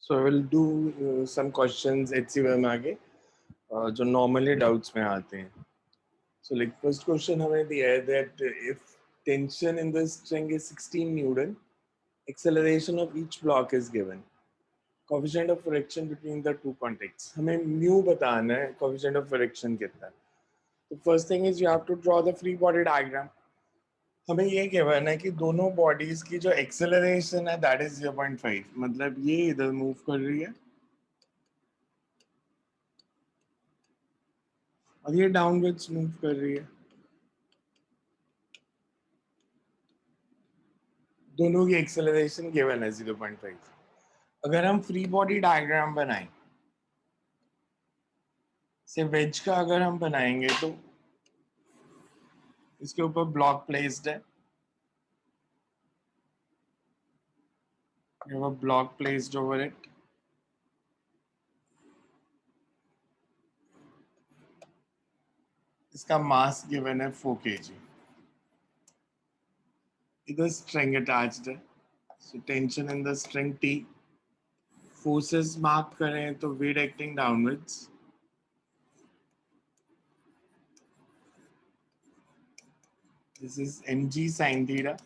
So I will do some questions HCM आगे जो normally doubts में आते हैं. So like first question हमें दिया है that if tension in the string is 16 Newton, acceleration of each block is given. Coefficient of friction between the two contacts. हमें mu बताना है, coefficient of friction कितना है. The first thing is you have to draw the free body diagram. हमें ये कहना है कि दोनों बॉडीज की जो एक्सेलरेशन है दैट इज 0.5, मतलब ये इधर मूव कर रही है और ये डाउनवर्ड्स मूव कर रही है. दोनों की एक्सेलरेशन गिवन है 0.5. अगर हम फ्री बॉडी डायग्राम बनाएं, से वेज का अगर हम बनाएंगे तो इसके ऊपर ब्लॉक प्लेस्ड है. Block placed over it. इसका मास गिवन है 4 kg. इधर स्ट्रिंग अटैच्ड है. So tension in the string T. Forces mark करें तो weight acting downwards. This is mg sin theta.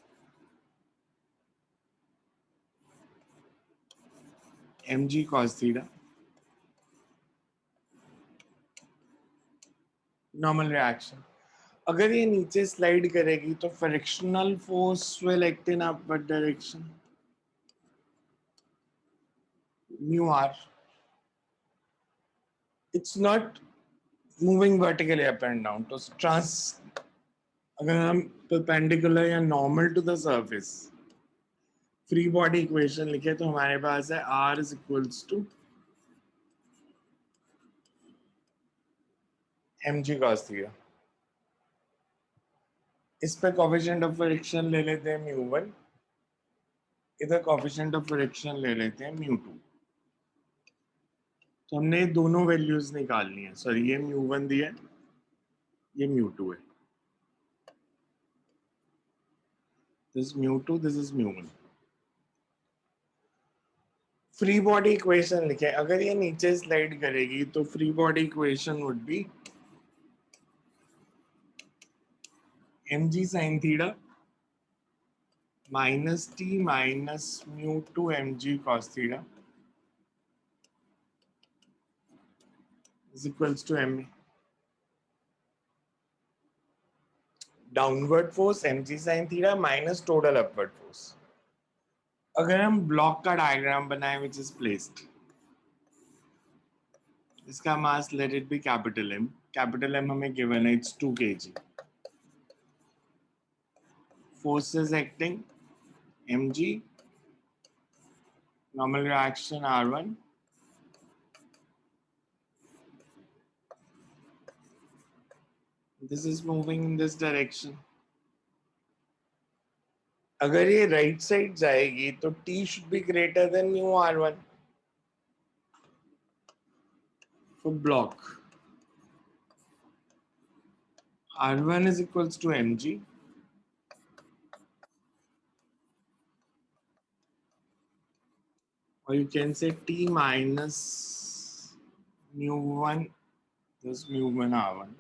mg cos theta. Normal reaction. अगर ये नीचे स्लाइड करेगी तो frictional force will act in upward direction. Mu R. It's not moving vertically up and down. तो ट्रांस अगर हम परपेंडिकुलर या normal to the surface free body equation लिखे तो हमारे पास है R is equals to mg cos theta. इस पे कोएफिशिएंट ऑफ फ्रिक्शन ले लेते हैं μ1. इधर कोएफिशिएंट ऑफ फ्रिक्शन ले लेते हैं μ2. तो हमने दोनों वैल्यूज निकालनी है. सॉरी, ये μ1 दिया है, ये μ2 है. This μ2, this is μ1. Free body equation लिखे. अगर ये नीचे स्लाइड करेगी तो free body equation would be mg sin theta minus t minus μ2 mg cos theta is equals to ma. Downward force mg sin theta minus total upward force. अगर हम block का diagram बनाए विच इज प्लेस्ड, इसका mass let it be capital M. Capital M हमें given है, it's 2 kg. Forces acting mg, normal reaction R1, this is moving in this direction. अगर ये right side जाएगी तो T should be greater than mu R1 for block. R1 is equals to mg. Or you can say T minus mu1, this mu1 R1.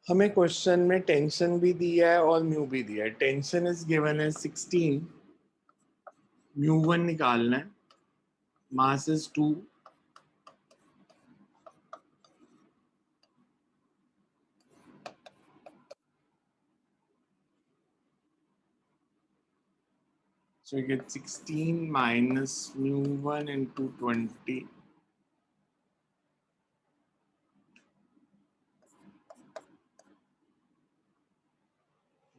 हमें question में tension भी दिया है और म्यू भी दिया है. टेंशन इज गिवन है 16, μ1 निकालना है, mass is 2. So you get 16 minus μ1 into 20.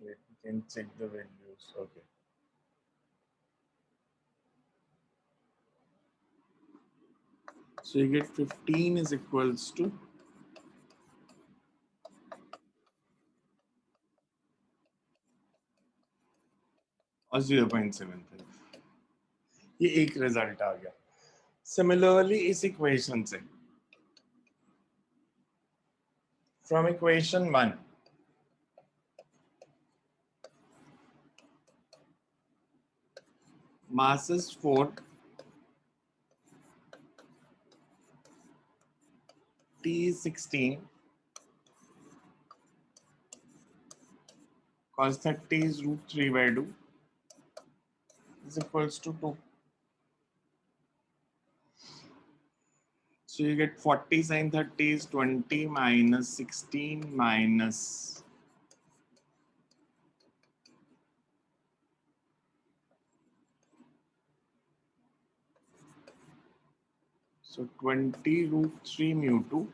Wait, we can check the values. Okay. So you get 15 is equals to और 0.75. ये एक रिजल्ट आ गया. सिमिलरली इस इक्वेशन से From equation 1, mass is 4, T is 16, cos 30 is root 3 by 2 is equals to 2. So you get 40 sin 30 is 20 minus 16 minus so 20 root 3 mu 2.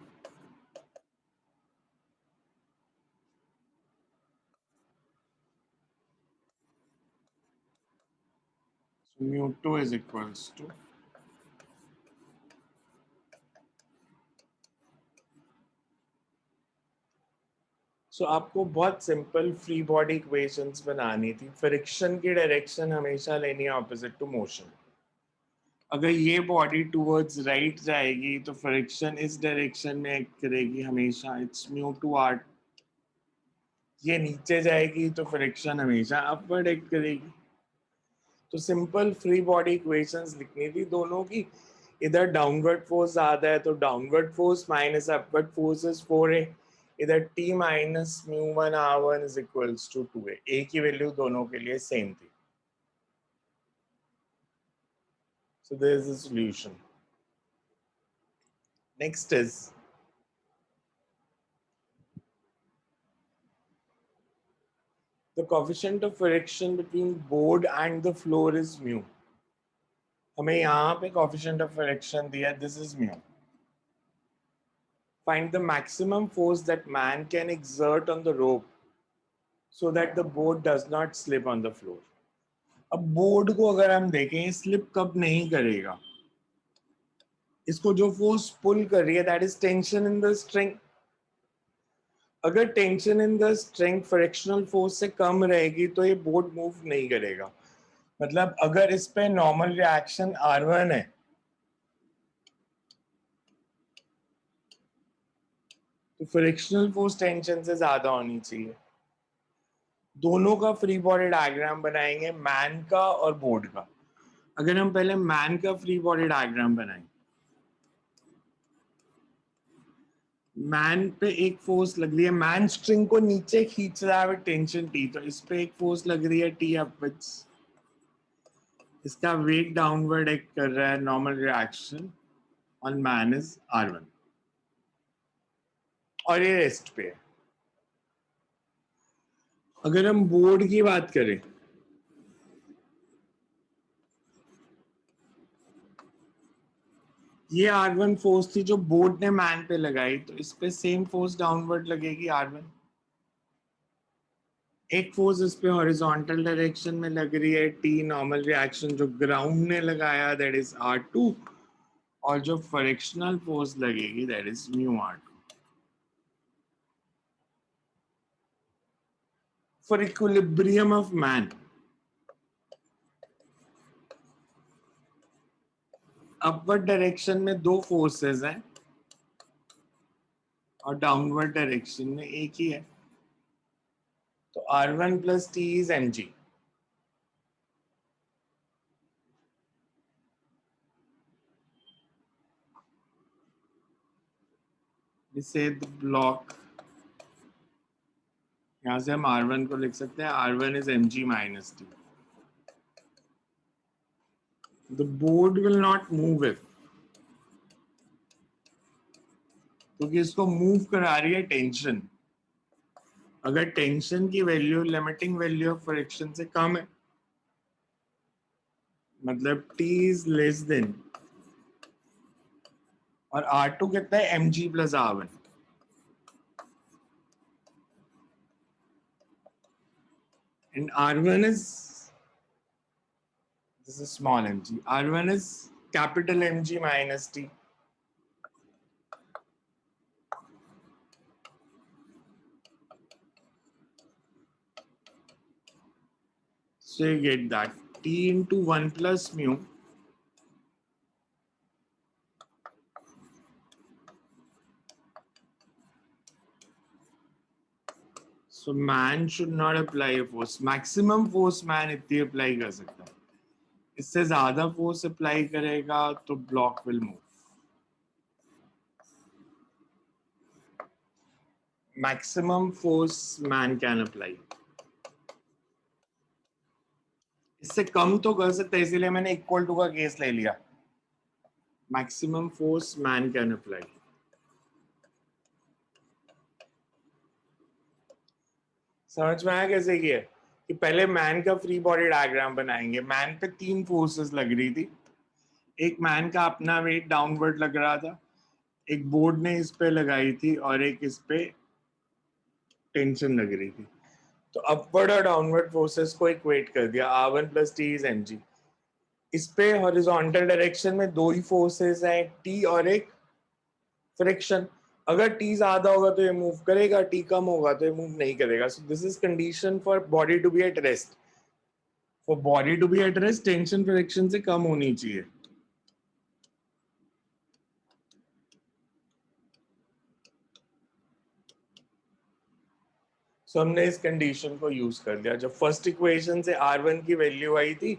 So mu 2 is equals to सो आपको बहुत simple free body equations बनानी थी. Friction की direction हमेशा लेनी है opposite to motion. अगर ये बॉडी टुवर्ड्स राइट जाएगी तो फ्रिक्शन इस डायरेक्शन में एक्ट करेगी हमेशा. It's mu two R. ये नीचे जाएगी तो फ्रिक्शन हमेशा अपवर्ड एक्ट करेगी. तो सिंपल फ्री बॉडी इक्वेशंस लिखनी थी दोनों की. इधर डाउनवर्ड फोर्स ज्यादा है तो downward force minus upward force is 4a. इधर t minus mu 1 r1 is equals to 2a. a की वैल्यू दोनों के लिए सेम थी. So there is a solution. Next is the coefficient of friction between board and the floor is mu. हमें यहाँ पे coefficient of friction दिया. This is mu. Find the maximum force that man can exert on the rope so that the board does not slip on the floor. अब board को अगर हम देखें slip कब नहीं करेगा. इसको जो फोर्स पुल कर रही है that is tension in the string. अगर tension in the string frictional force से कम रहेगी तो ये बोर्ड मूव नहीं करेगा. मतलब अगर इस पे नॉर्मल रिएक्शन R1 है तो फ्रिक्शनल फोर्स टेंशन से ज्यादा होनी चाहिए. दोनों का फ्री बॉडी डायग्राम बनाएंगे, मैन का और बोर्ड का. अगर हम पहले मैन का फ्री बॉडी डायग्राम बनाएं, मैन पे एक फोर्स लग रही है. मैन स्ट्रिंग को नीचे खींच रहा है टेंशन T. तो इस पे एक फोर्स लग रही है T अपवर्ड्स. इसका वेट डाउनवर्ड एक्ट कर रहा है. Normal reaction on man is R1 और ये रेस्ट पे है. अगर हम बोर्ड की बात करें ये R1 फोर्स थी जो बोर्ड ने मैन पे लगाई तो इस पे सेम फोर्स डाउनवर्ड लगेगी R1. एक फोर्स इस पे हॉरिजॉन्टल डायरेक्शन में लग रही है T नॉर्मल रिएक्शन जो ग्राउंड ने लगाया दैट इज R2 और जो फ्रिक्शनल फोर्स लगेगी that is mu R2. For equilibrium of man, upward direction में दो फोर्सेस हैं और डाउनवर्ड डायरेक्शन में एक ही है. तो R1 plus T is mg. We say the block. यहां से हम R1 को लिख सकते हैं R1 is mg minus T. The board will not move if क्योंकि इसको मूव करा रही है टेंशन. अगर टेंशन की value limiting value of friction से कम है मतलब T is less than और R2 कितना है mg plus R1. And R1 is this is small mg. R1 is capital mg minus T. So you get that T into 1 plus mu So man should not apply a force. Maximum force man इतनी apply कर सकता है. इससे ज्यादा force apply करेगा तो block will move. Maximum force man can apply. इससे कम तो कर सकते हैं, इसीलिए मैंने इक्वल टू का केस ले लिया. Maximum force man can apply. समझ में आया कैसे किया कि पहले मैन का फ्री बॉडी डायग्राम बनाएंगे. मैन पे 3 फोर्सेस लग रही थी. एक मैन का अपना वेट डाउनवर्ड लग रहा था, एक बोर्ड ने इस पे लगाई थी और एक इस पे टेंशन लग रही थी. तो अपवर्ड और डाउनवर्ड फोर्सेस को इक्वेट कर दिया. R1 + T is mg. इस पे हॉरिजॉन्टल डायरेक्शन में 2 ही फोर्सेस हैं, T और एक फ्रिक्शन. अगर T ज्यादा होगा तो ये मूव करेगा, T कम होगा तो ये मूव नहीं करेगा. So this is condition for body to be at rest. For body to be at rest tension friction से कम होनी चाहिए. सो हमने इस कंडीशन को यूज कर दिया. जब फर्स्ट इक्वेशन से R1 की वैल्यू आई थी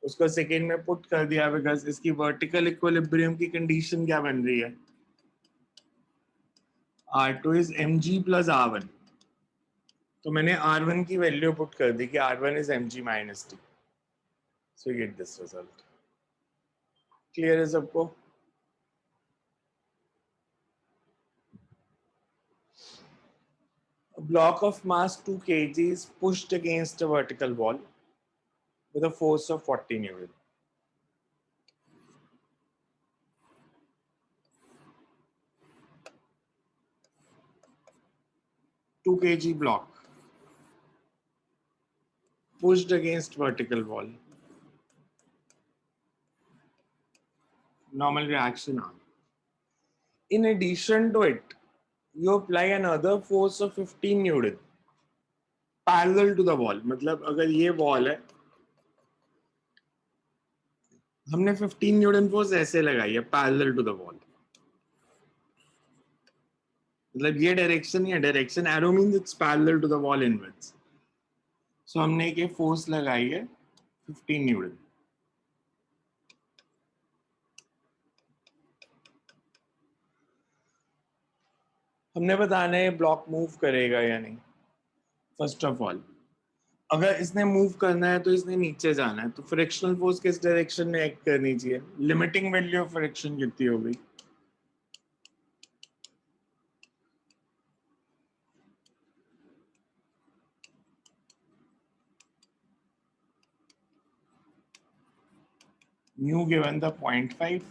उसको सेकेंड में पुट कर दिया, बिकॉज इसकी वर्टिकल इक्विलिब्रियम की कंडीशन क्या बन रही है? R2 is mg + R1. तो मैंने R1 की वैल्यू पुट कर दी कि R1 is mg - T. So you get this result. Clear है सबको? A block of mass 2 kg is pushed against a vertical wall with a force of 40 Newton. Two kg block pushed against vertical wall. Normal reaction on. In addition to it, you apply another force of 15 Newton parallel to the wall. मतलब अगर ये wall है, हमने 15 Newton force ऐसे लगाई है parallel to the wall. मतलब ये डायरेक्शन या direction arrow means it's parallel to the wall inwards. So हमने एक फोर्स लगाई है 15 न्यूटन. हमने बताना है ब्लॉक मूव करेगा या नहीं. फर्स्ट ऑफ ऑल, अगर इसने मूव करना है तो इसने नीचे जाना है, तो फ्रिक्शनल फोर्स किस डायरेक्शन में एक्ट करनी चाहिए? लिमिटिंग वैल्यू ऑफ फ्रिक्शन कितनी हो गई? mu given the 0.5.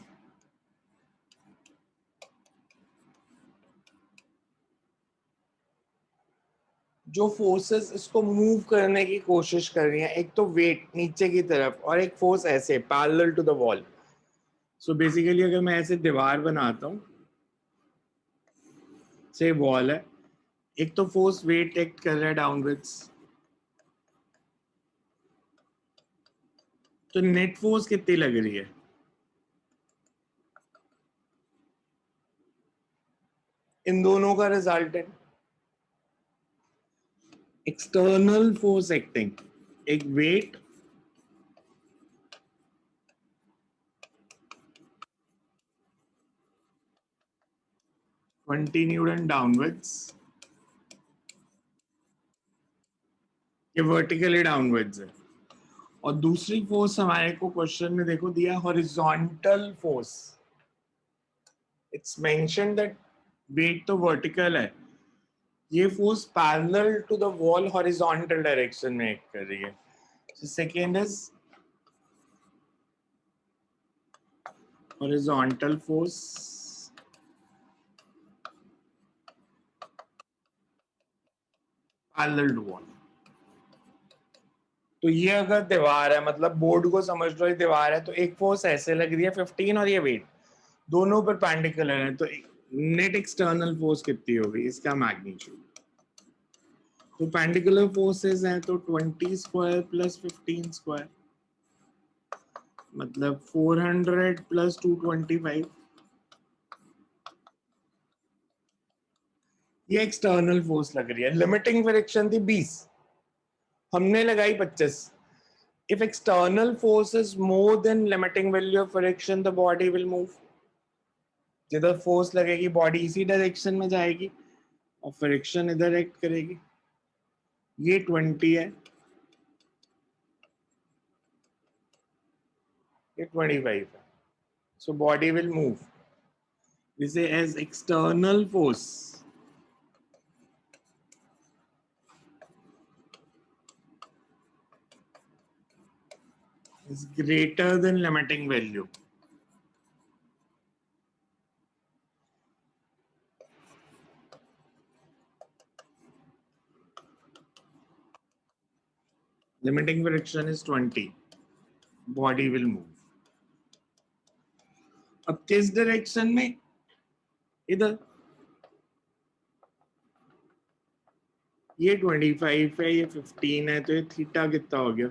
जो फोर्सेस इसको मूव करने की कोशिश कर रही हैं, एक तो वेट नीचे की तरफ और एक फोर्स ऐसे parallel to the wall. So basically अगर मैं ऐसे दीवार बनाता हूं, से वॉल है, एक तो फोर्स वेट एक्ट कर रहा है डाउनवर्ड्स, तो नेट फोर्स कितनी लग रही है? इन दोनों का रिजल्टेंट एक्सटर्नल फोर्स एक्टिंग, एक वेट न्यूटन डाउनवर्ड्स, ये वर्टिकली डाउनवर्ड्स है. और दूसरी फोर्स हमारे को क्वेश्चन में देखो दिया horizontal force. It's mention that weight तो वर्टिकल है, ये force parallel to the wall horizontal direction में एक्ट कर रही है. So second is horizontal force parallel to wall. तो ये अगर दीवार है, मतलब बोर्ड को समझ लो ये दीवार है, तो एक फोर्स ऐसे लग रही है 15 और ये वेट दोनों परपेंडिकुलर है, तो नेट एक्सटर्नल फोर्स कितनी होगी? इसका मैग्नीट्यूड. तो पेंडिकुलर फोर्सेस हैं तो 20 स्क्वायर प्लस 15 स्क्वायर, मतलब 400 प्लस 225. ये एक्सटर्नल फोर्स लग रही है, लिमिटिंग फ्रिक्शन थी 20, हमने लगाई 25. If external force is more than limiting value of friction, the body will move. जिधर फोर्स लगेगी बॉडी इसी डायरेक्शन में जाएगी और फ्रिक्शन इधर एक्ट करेगी. ये 20 है, ये 25 है. So body will move. We say as external force is greater than limiting value. Limiting friction is 20. Body will move. अब किस डायरेक्शन में? इधर. ये 25 है, ये 15 है, तो ये थीटा कितना हो गया?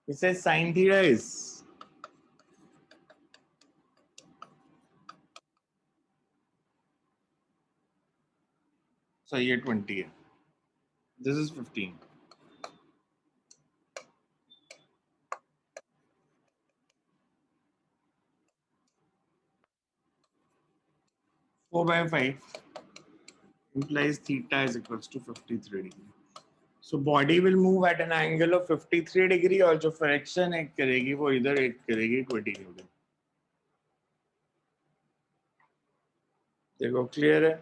इसे sin theta is so ये 20 है. This is 15. 4/5 implies theta is equals to 53 degree. So body will move at an angle of 53 degree और जो फ्रिक्शन एक्ट करेगी वो इधर एक्ट करेगी 20 न्यूटन. देखो क्लियर है?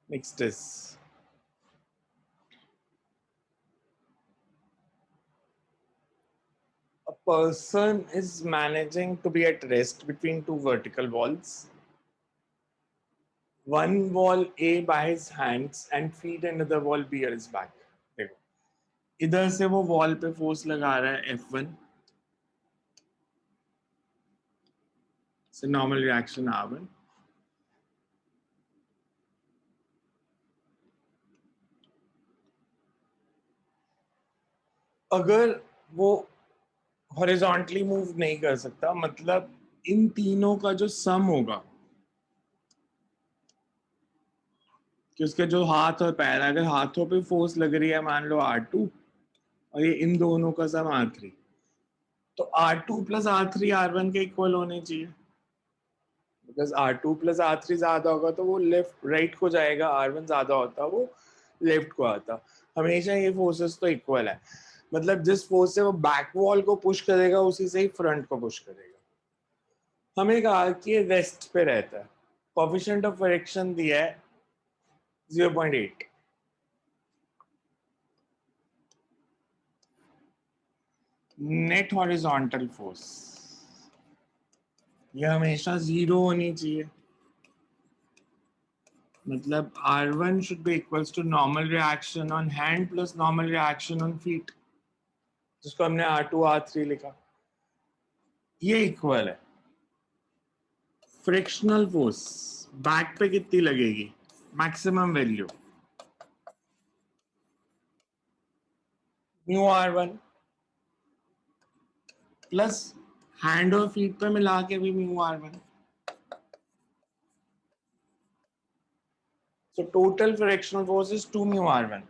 Next is a person is managing to be at rest between two vertical walls. One wall A by his hands and feet, and another wall B at his back. देखो इधर से वो wall पे force लगा रहा है F1 से, normal reaction R1. अगर वो हॉरिजॉन्टली मूव नहीं कर सकता, मतलब इन तीनों का जो सम होगा कि उसके जो हाथ और पैर, अगर हाथों पे फोर्स लग रही है मान लो R2 और ये इन दोनों का सम R3, तो R2 प्लस R3 R1 के इक्वल होने चाहिए. बिकॉज R2 प्लस R3 ज्यादा होगा तो वो लेफ्ट राइट को जाएगा, R1 ज्यादा होता वो लेफ्ट को आता. हमेशा ये फोर्सेस तो इक्वल है, मतलब जिस फोर्स से वो बैक वॉल को पुश करेगा उसी से ही फ्रंट को पुश करेगा. हमें कहा कि ये रेस्ट पे रहता है, कोएफिशिएंट ऑफ फ्रिक्शन दिया है 0.8. नेट हॉरिजॉन्टल फोर्स ये हमेशा 0 होनी चाहिए, मतलब R1 should be equals to normal reaction on hand plus normal reaction on feet, जिसको हमने R2 R3 लिखा. ये इक्वल है. फ्रिक्शनल फोर्स बैक पे कितनी लगेगी? Maximum value mu R1 plus hand और फीट पे मिला के भी mu R1. So total frictional force is 2 mu R1.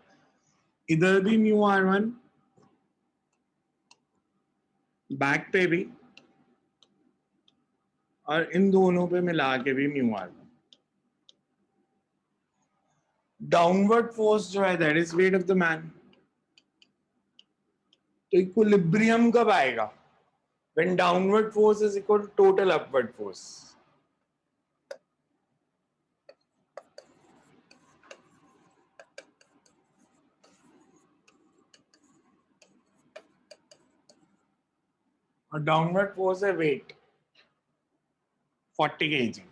इधर भी mu R1, बैक पे भी, और इन दोनों पे मिला के भी mu R1. डाउनवर्ड फोर्स जो है that is weight of the man. तो इक्विलिब्रियम कब आएगा? When downward force is equal to total upward force. और डाउनवर्ड फोर्स है wait 40 kg.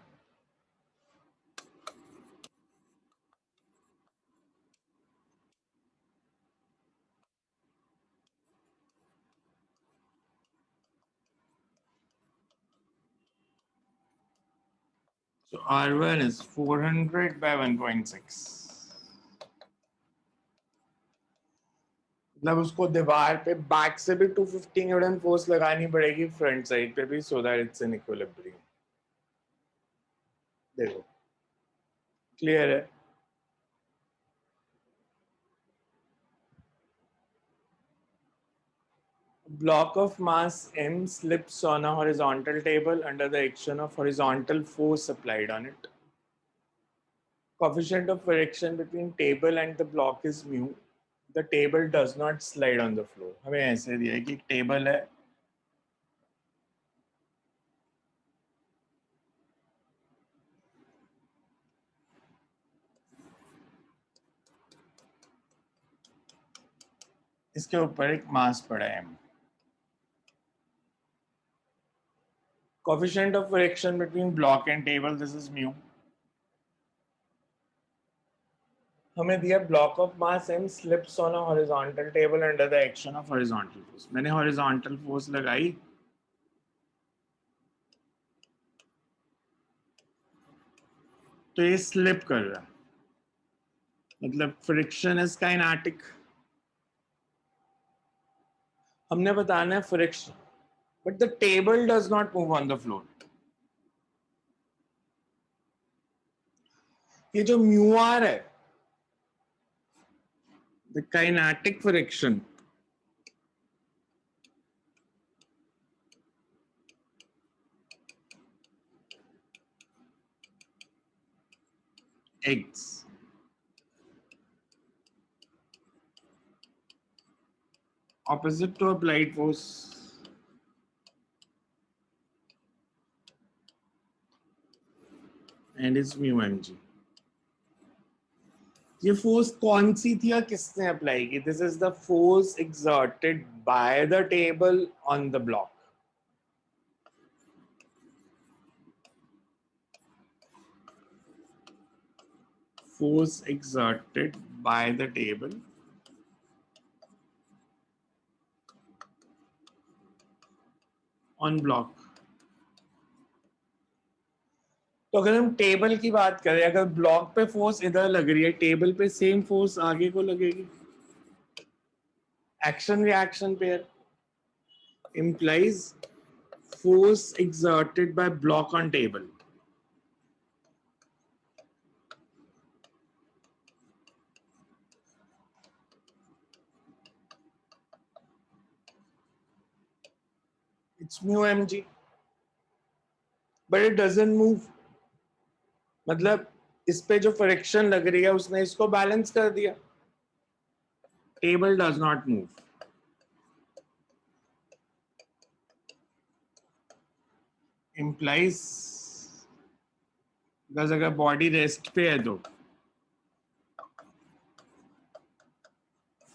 So R1 is 400 by 1.6. मतलब उसको दीवार पे बैक से भी 250 न्यूटन फोर्स लगानी पड़ेगी, फ्रंट साइड पे भी, so that it's in equilibrium. देखो क्लियर है? Block of mass m slips on a horizontal table under the action of horizontal force applied on it. Coefficient of friction between table and the block is mu. The table does not slide on the floor. हमें ऐसे दिया है कि table है, इसके ऊपर एक मास पड़ा है m. Coefficient of friction between block and table, this is mu. हमें दिया block of mass m slips on a horizontal table under the action of horizontal force. मैंने horizontal force लगाई, तो ये स्लिप कर रहा है, मतलब फ्रिक्शन इज काइनेटिक. हमने बताना है friction, but the table does not move on the floor. ये जो म्यू आर है, the kinetic friction, x opposite to applied force, and is mu mg. ये फोर्स कौन सी थी और किसने अप्लाई की? This is the force exerted by the table on the block. Force exerted by the table on block. तो अगर हम table की बात करें, अगर ब्लॉक पे फोर्स इधर लग रही है, टेबल पे सेम फोर्स आगे को लगेगी. Action reaction pair implies force exerted by block on table. It's mu mg, but it doesn't move. मतलब इस पे जो फ्रिक्शन लग रही है उसने इसको बैलेंस कर दिया. Table does not move. implies because अगर बॉडी रेस्ट पे है तो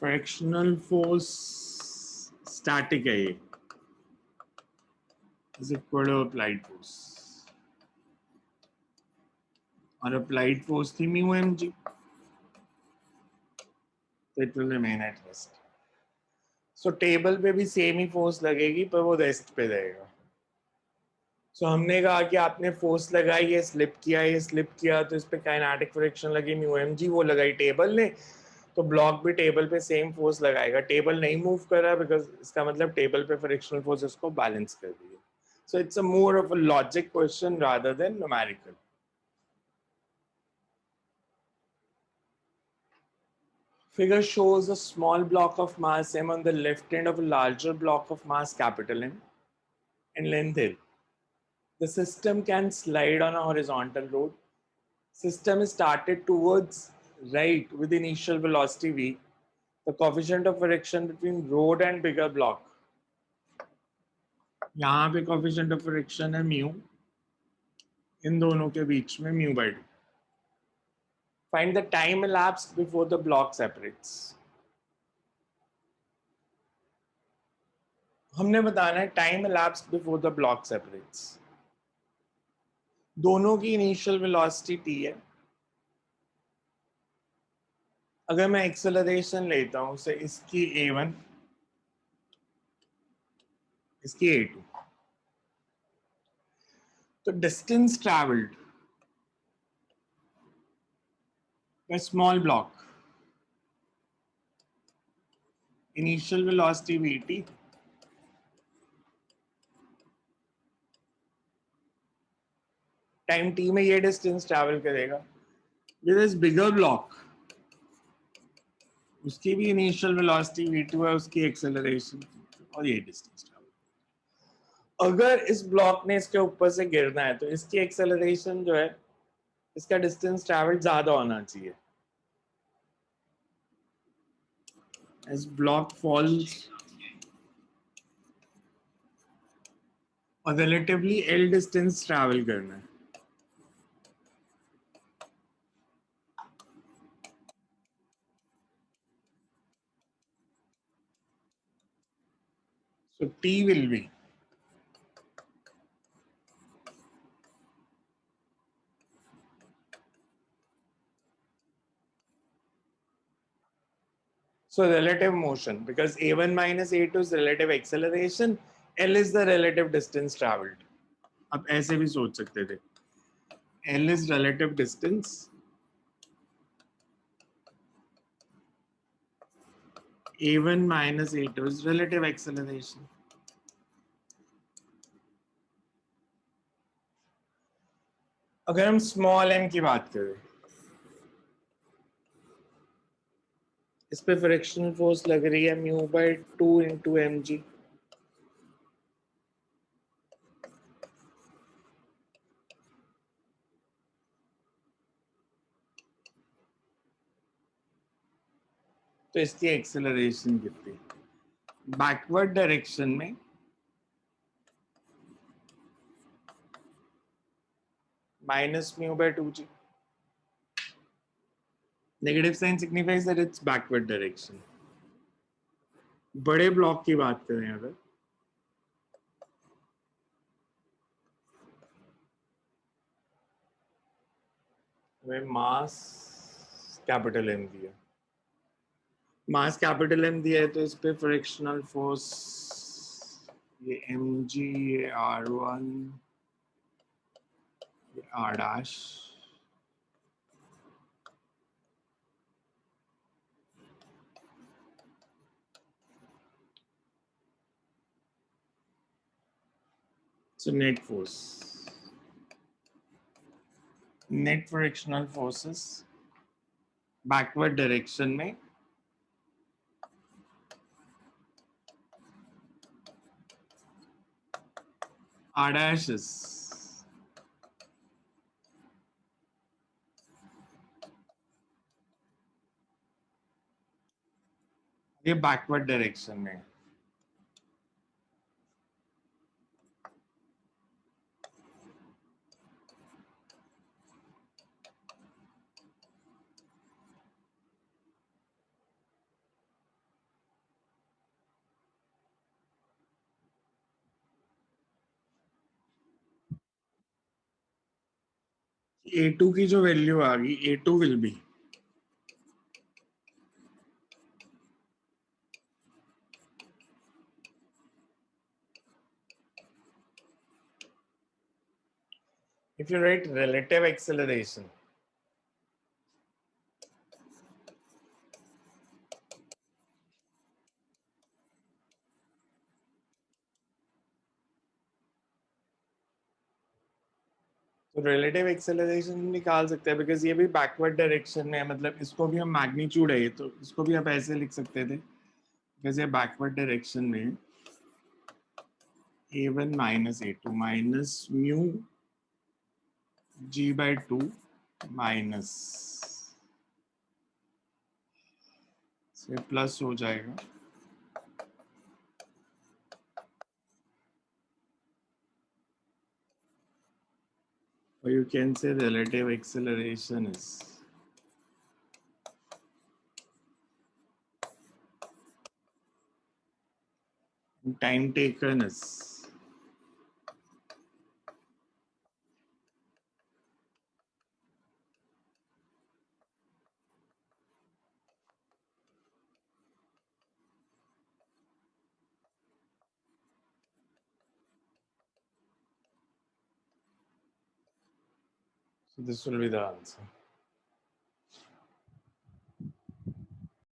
फ्रिक्शनल फोर्स स्टैटिक है, ये is equal to applied force, और applied force थी mu mg, तो it will remain at rest. So table पे भी सेम ही फोर्स लगेगी, पर वो रेस्ट पे रहेगा. So हमने कहा कि आपने फोर्स लगाई, ये स्लिप किया, तो इस पे काइनेटिक फ्रिक्शन लगी म्यू mg, वो लगाई टेबल ने, तो ब्लॉक भी टेबल पे सेम फोर्स लगाएगा. टेबल नहीं मूव कर रहा बिकॉज इसका मतलब टेबल पे फ्रिक्शनल फोर्स इसको बैलेंस कर दिया. So it's a more of a logic question rather than numerical. Figure shows a small block of mass m on the left end of a larger block of mass capital M and length L. The system can slide on a horizontal road. System is started towards right with initial velocity v. The coefficient of friction between road and bigger block. यहाँ पे coefficient of friction है mu, इन दोनों के बीच में mu by 2. Find the time elapsed before the block separates. हमने बताना है time elapsed before the block separates. दोनों की इनिशियल वेलोसिटी t है. अगर मैं एक्सेलरेशन लेता हूं से इसकी a1, इसकी a2, तो distance travelled by small block Initial velocity Vt. Time t में ये डिस्टेंस ट्रैवल करेगा. With this bigger block, उसकी भी इनिशियल वेलोसिटी v2 है, उसकी एक्सेलरेशन और ये डिस्टेंस ट्रैवल. अगर इस ब्लॉक ने इसके ऊपर से गिरना है तो इसकी एक्सेलरेशन जो है, इसका डिस्टेंस ट्रैवल ज्यादा होना चाहिए. As block falls और रिलेटिवली l डिस्टेंस ट्रैवल करना है. So t will be so relative motion, because a1 minus a2 is relative acceleration, l is the relative distance traveled. अब ऐसे भी सोच सकते थे, l is relative distance, a1 minus a2 is relative acceleration. अगर हम स्मॉल m की बात करें, इस पे फ्रिक्शनल फोर्स लग रही है mu by 2 into M G. तो इसकी एक्सेलरेशन कितनी? बैकवर्ड डायरेक्शन में minus mu by 2g. Negative sign signifies that it's backward direction. बड़े ब्लॉक की बात करें अगर, हमें मास कैपिटल एम दिया, मास कैपिटल एम दिया है, तो इस पे फ्रिक्शनल फोर्स ये एम जी, ये r1, ये r dash, so net force, net frictional forces backward direction में r dash is ये बैकवर्ड डायरेक्शन में. a2 की जो वैल्यू आ गई, a2 will be if you write relative acceleration, तो रिलेटिव एक्सेलरेशन निकाल सकते हैं, बिकॉज ये भी बैकवर्ड डायरेक्शन में है, मतलब इसको भी हम मैग्नीट्यूड है, तो इसको भी आप ऐसे लिख सकते थे, बिकॉज ये बैकवर्ड डायरेक्शन में a1 minus a2 minus mu g by 2 minus से प्लस हो जाएगा, or you can say relative acceleration is time taken is so this will be the answer.